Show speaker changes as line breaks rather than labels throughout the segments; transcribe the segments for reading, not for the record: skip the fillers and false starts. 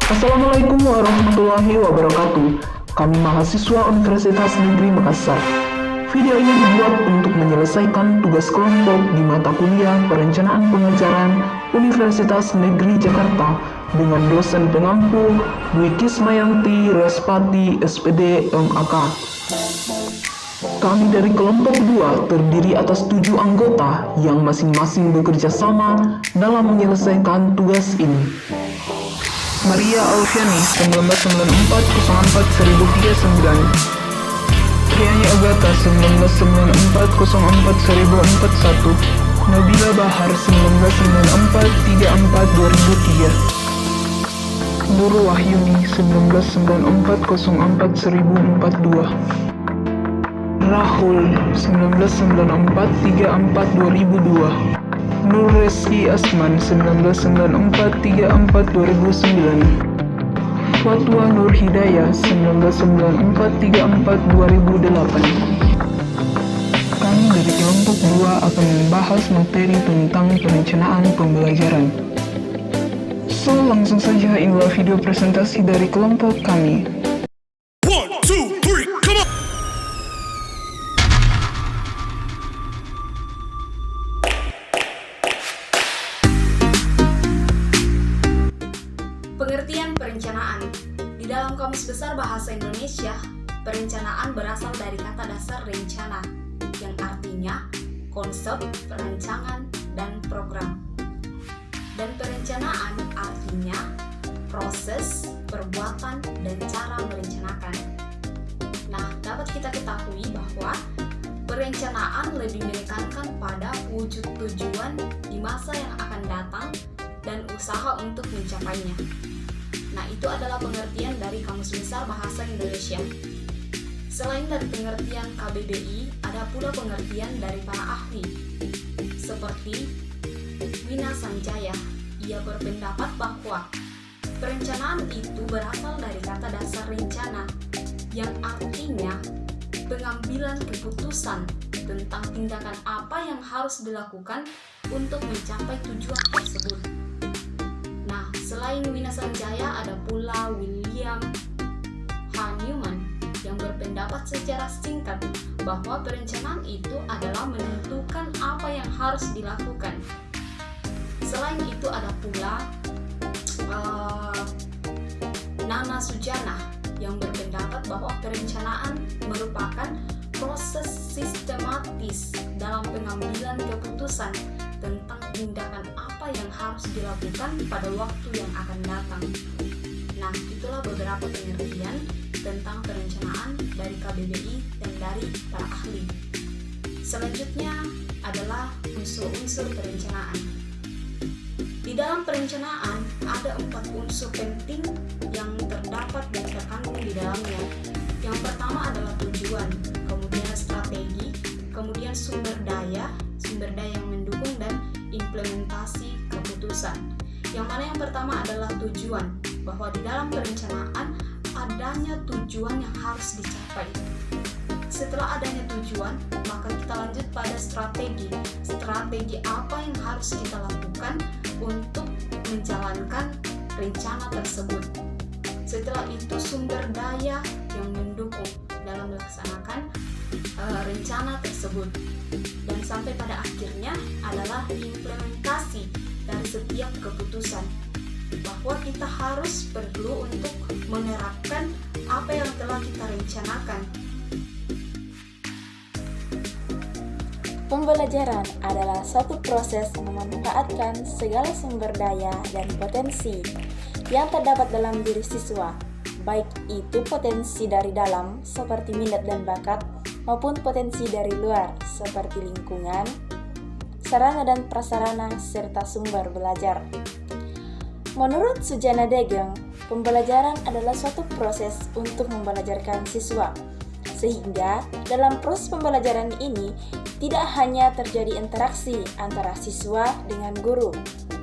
Assalamualaikum warahmatullahi wabarakatuh. Kami mahasiswa Universitas Negeri Makassar. Video ini dibuat untuk menyelesaikan tugas kelompok di mata kuliah Perencanaan Pengajaran Universitas Negeri Jakarta dengan dosen pengampu Dwi Kismayanti Respati SPD MAK. Kami dari kelompok 2 terdiri atas 7 anggota yang masing-masing bekerja sama dalam menyelesaikan tugas ini. Maria Alfiani 1994 04 1039, Triani Agatha 1994 04 1041, Nabila Bahar 1994 34 2003, Nurul Wahyuni 1994 04 1042, Rahul 1994 34 2002, Nur Reski Asman 1994 34 2009, Fatwa Nur Hidayah 1994 34 2008. Kami dari kelompok 2 akan membahas materi tentang perencanaan pembelajaran. So, langsung saja inilah video presentasi dari kelompok kami.
Pengertian perencanaan. Di dalam Kamus Besar Bahasa Indonesia, perencanaan berasal dari kata dasar rencana, yang artinya konsep, perancangan, dan program. Dan perencanaan artinya proses, perbuatan, dan cara merencanakan. Nah, dapat kita ketahui bahwa perencanaan lebih menekankan pada wujud tujuan di masa yang akan datang dan usaha untuk mencapainya. Nah, itu adalah pengertian dari Kamus Besar Bahasa Indonesia. Selain dari pengertian KBBI, ada pula pengertian dari para ahli, seperti Wina Sanjaya. Ia berpendapat bahwa perencanaan itu berasal dari kata dasar rencana, yang artinya pengambilan keputusan tentang tindakan apa yang harus dilakukan untuk mencapai tujuan tersebut. Nah, selain Wina Sanjaya, ada pula William H. Newman yang berpendapat secara singkat bahwa perencanaan itu adalah menentukan apa yang harus dilakukan. Selain itu ada pula Nana Sujana yang berpendapat bahwa perencanaan merupakan proses sistematis dalam pengambilan keputusan tentang tindakan apa yang harus dilakukan pada waktu yang akan datang. Nah, itulah beberapa pengertian tentang perencanaan dari KBBI dan dari para ahli. Selanjutnya adalah unsur-unsur perencanaan. Di dalam perencanaan ada 4 unsur penting yang terdapat dan terkandung di dalamnya. Yang pertama adalah tujuan, kemudian strategi, kemudian sumber daya yang mendukung, dan implementasi keputusan. Yang mana yang pertama adalah tujuan, bahwa di dalam perencanaan adanya tujuan yang harus dicapai. Setelah adanya tujuan, maka kita lanjut pada strategi. Strategi apa yang harus kita lakukan untuk menjalankan rencana tersebut. Setelah itu sumber daya yang mendukung dalam melaksanakan rencana tersebut. Dan sampai pada akhirnya adalah implementasi dari setiap keputusan, bahwa kita harus perlu untuk menerapkan apa yang telah kita rencanakan.
Pembelajaran adalah suatu proses memanfaatkan segala sumber daya dan potensi yang terdapat dalam diri siswa, baik itu potensi dari dalam seperti minat dan bakat, maupun potensi dari luar seperti lingkungan, sarana dan prasarana, serta sumber belajar. Menurut Sujana Degeng, pembelajaran adalah suatu proses untuk membelajarkan siswa, sehingga dalam proses pembelajaran ini tidak hanya terjadi interaksi antara siswa dengan guru,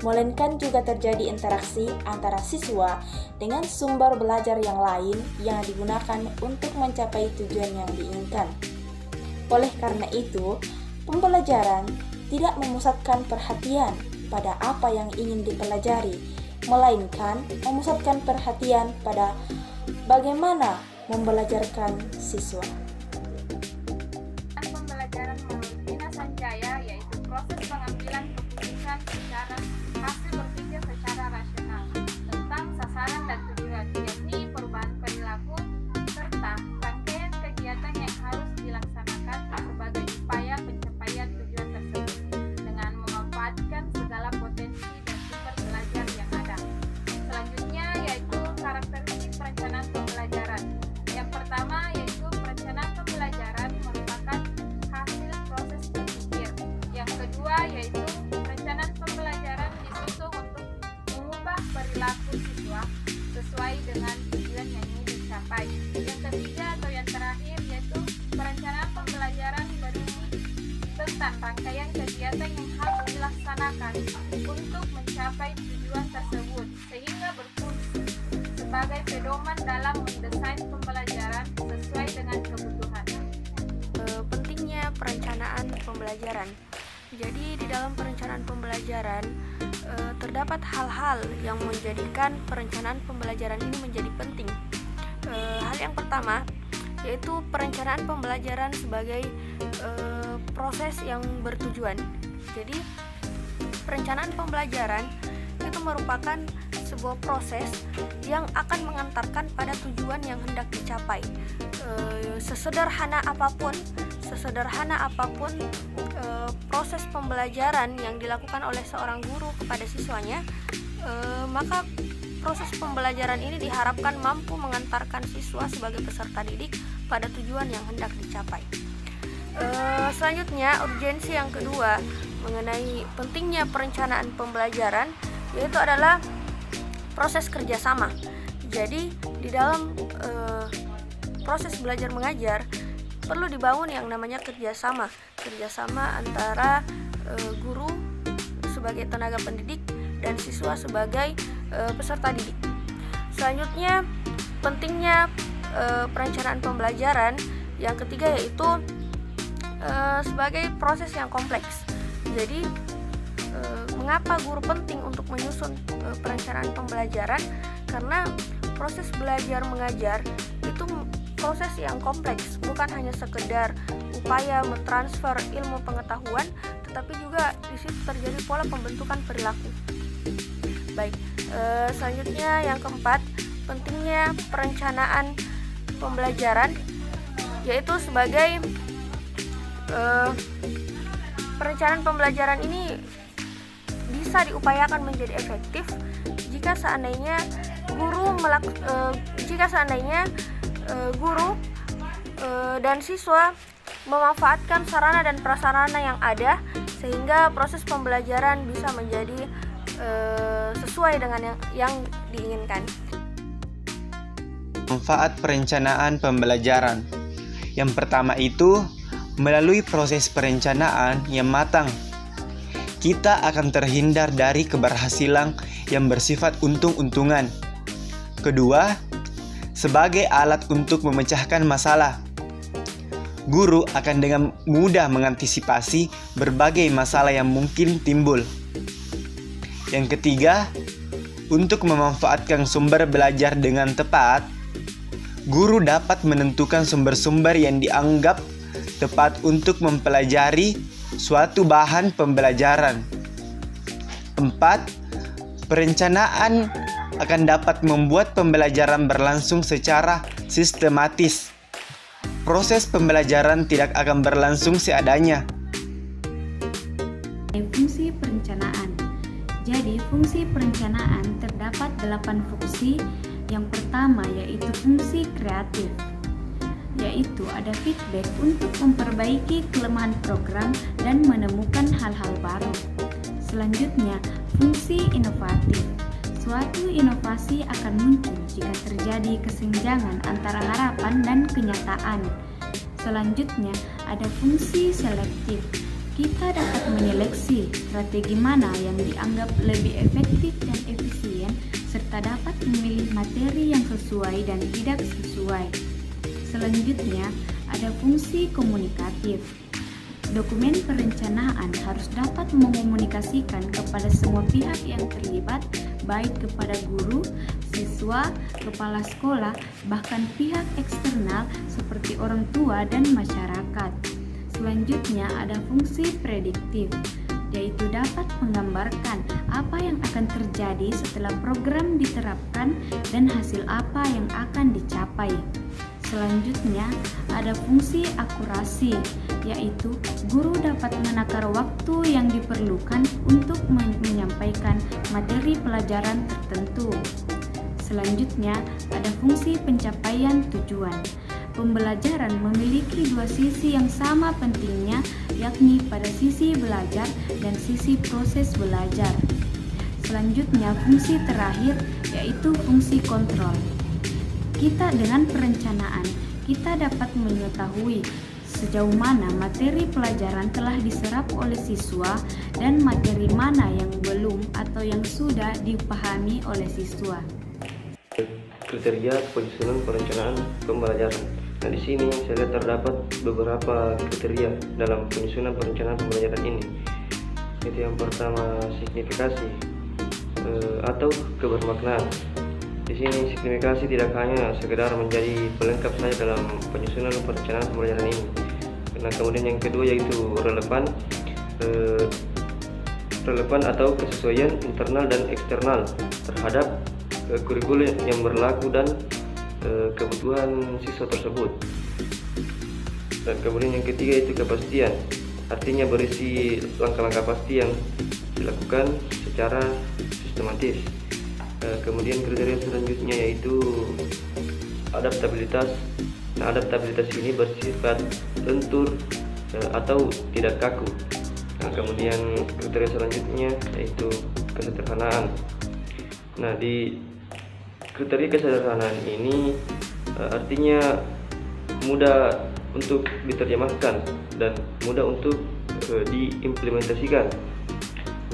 melainkan juga terjadi interaksi antara siswa dengan sumber belajar yang lain yang digunakan untuk mencapai tujuan yang diinginkan. Oleh karena itu, pembelajaran tidak memusatkan perhatian pada apa yang ingin dipelajari, melainkan memusatkan perhatian pada bagaimana membelajarkan siswa.
Pembelajaran menurut Tina Sanjaya yaitu proses pengambilan keputusan secara hasil berpikir secara rasional tentang sasaran dan tujuan, yakni perubahan perilaku serta rangkaian kegiatan yang harus dilaksanakan sebagai upaya pencapaian tujuan tersebut dengan memanfaatkan segala potensi dan sumber belajar yang ada. Selanjutnya yaitu karakteristik perencanaan pembelajaran. Yang pertama yaitu perencanaan pembelajaran merupakan hasil proses berpikir. Yang kedua yaitu perencanaan pembelajaran disusun untuk mengubah perilaku siswa sesuai dengan tujuan yang ingin dicapai. Yang ketiga atau yang terakhir yaitu perencanaan pembelajaran berisi tentang rangkaian kegiatan yang harus dilaksanakan untuk mencapai tujuan tersebut sehingga berfungsi sebagai pedoman dalam mendesain pembelajaran sesuai dengan kebutuhan.
Pentingnya perencanaan pembelajaran. Jadi di dalam perencanaan pembelajaran terdapat hal-hal yang menjadikan perencanaan pembelajaran ini menjadi penting. Hal yang pertama yaitu perencanaan pembelajaran sebagai proses yang bertujuan. Jadi perencanaan pembelajaran itu merupakan sebuah proses yang akan mengantarkan pada tujuan yang hendak dicapai. Sesederhana apapun proses pembelajaran yang dilakukan oleh seorang guru kepada siswanya, maka proses pembelajaran ini diharapkan mampu mengantarkan siswa sebagai peserta didik pada tujuan yang hendak dicapai. Selanjutnya, urgensi yang kedua mengenai pentingnya perencanaan pembelajaran yaitu adalah proses kerjasama. Jadi di dalam proses belajar mengajar perlu dibangun yang namanya kerjasama antara guru sebagai tenaga pendidik dan siswa sebagai peserta didik. Selanjutnya, pentingnya perencanaan pembelajaran yang ketiga yaitu sebagai proses yang kompleks. Jadi mengapa guru penting untuk menyusun perencanaan pembelajaran? Karena proses belajar mengajar itu proses yang kompleks, bukan hanya sekedar upaya mentransfer ilmu pengetahuan, tetapi juga di situ terjadi pola pembentukan perilaku. Baik, selanjutnya yang keempat, pentingnya perencanaan pembelajaran yaitu sebagai perencanaan pembelajaran ini bisa diupayakan menjadi efektif jika seandainya guru dan siswa memanfaatkan sarana dan prasarana yang ada sehingga proses pembelajaran bisa menjadi sesuai dengan yang diinginkan.
Manfaat perencanaan pembelajaran. Yang pertama itu, melalui proses perencanaan yang matang, kita akan terhindar dari keberhasilan yang bersifat untung-untungan. Kedua, sebagai alat untuk memecahkan masalah, guru akan dengan mudah mengantisipasi berbagai masalah yang mungkin timbul. Yang ketiga, untuk memanfaatkan sumber belajar dengan tepat, guru dapat menentukan sumber-sumber yang dianggap tepat untuk mempelajari suatu bahan pembelajaran. 4. Perencanaan akan dapat membuat pembelajaran berlangsung secara sistematis. Proses pembelajaran tidak akan berlangsung seadanya.
Fungsi perencanaan. Jadi, fungsi perencanaan terdapat 8 fungsi. Yang pertama yaitu fungsi kreatif, yaitu ada feedback untuk memperbaiki kelemahan program dan menemukan hal-hal baru. Selanjutnya, fungsi inovatif. Suatu inovasi akan muncul jika terjadi kesenjangan antara harapan dan kenyataan. Selanjutnya, ada fungsi selektif. Kita dapat menyeleksi strategi mana yang dianggap lebih efektif dan efisien, serta dapat memilih materi yang sesuai dan tidak sesuai. Selanjutnya, ada fungsi komunikatif. Dokumen perencanaan harus dapat mengomunikasikan kepada semua pihak yang terlibat, baik kepada guru, siswa, kepala sekolah, bahkan pihak eksternal seperti orang tua dan masyarakat. Selanjutnya ada fungsi prediktif, yaitu dapat menggambarkan apa yang akan terjadi setelah program diterapkan dan hasil apa yang akan dicapai. Selanjutnya ada fungsi akurasi, yaitu guru dapat menakar waktu yang diperlukan untuk menyampaikan materi pelajaran tertentu. Selanjutnya ada fungsi pencapaian tujuan. Pembelajaran memiliki dua sisi yang sama pentingnya, yakni pada sisi belajar dan sisi proses belajar. Selanjutnya fungsi terakhir yaitu fungsi kontrol. Kita dengan perencanaan, kita dapat mengetahui sejauh mana materi pelajaran telah diserap oleh siswa dan materi mana yang belum atau yang sudah dipahami oleh siswa.
Kriteria penyusunan perencanaan pembelajaran. Nah, di sini saya lihat terdapat beberapa kriteria dalam penyusunan perencanaan pembelajaran ini. Itu yang pertama, signifikasi atau kebermaknaan. Di sini signifikasi tidak hanya sekedar menjadi pelengkap saja dalam penyusunan perencanaan pembelajaran ini. Nah, kemudian yang kedua yaitu relevan atau kesesuaian internal dan eksternal terhadap kurikulum yang berlaku dan kebutuhan siswa tersebut. Dan kemudian yang ketiga itu kepastian, artinya berisi langkah-langkah pasti yang dilakukan secara sistematis. Kemudian kriteria selanjutnya yaitu adaptabilitas. Nah, adaptabilitas ini bersifat lentur atau tidak kaku. Nah, kemudian kriteria selanjutnya yaitu kesederhanaan. Nah, di kriteria kesederhanaan ini artinya mudah untuk diterjemahkan dan mudah untuk diimplementasikan.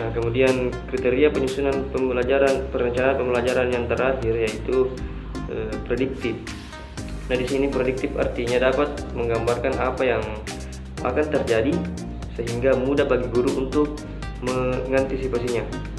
Nah, kemudian kriteria penyusunan perencanaan pembelajaran yang terakhir yaitu prediktif. Nah, di sini prediktif artinya dapat menggambarkan apa yang akan terjadi sehingga mudah bagi guru untuk mengantisipasinya.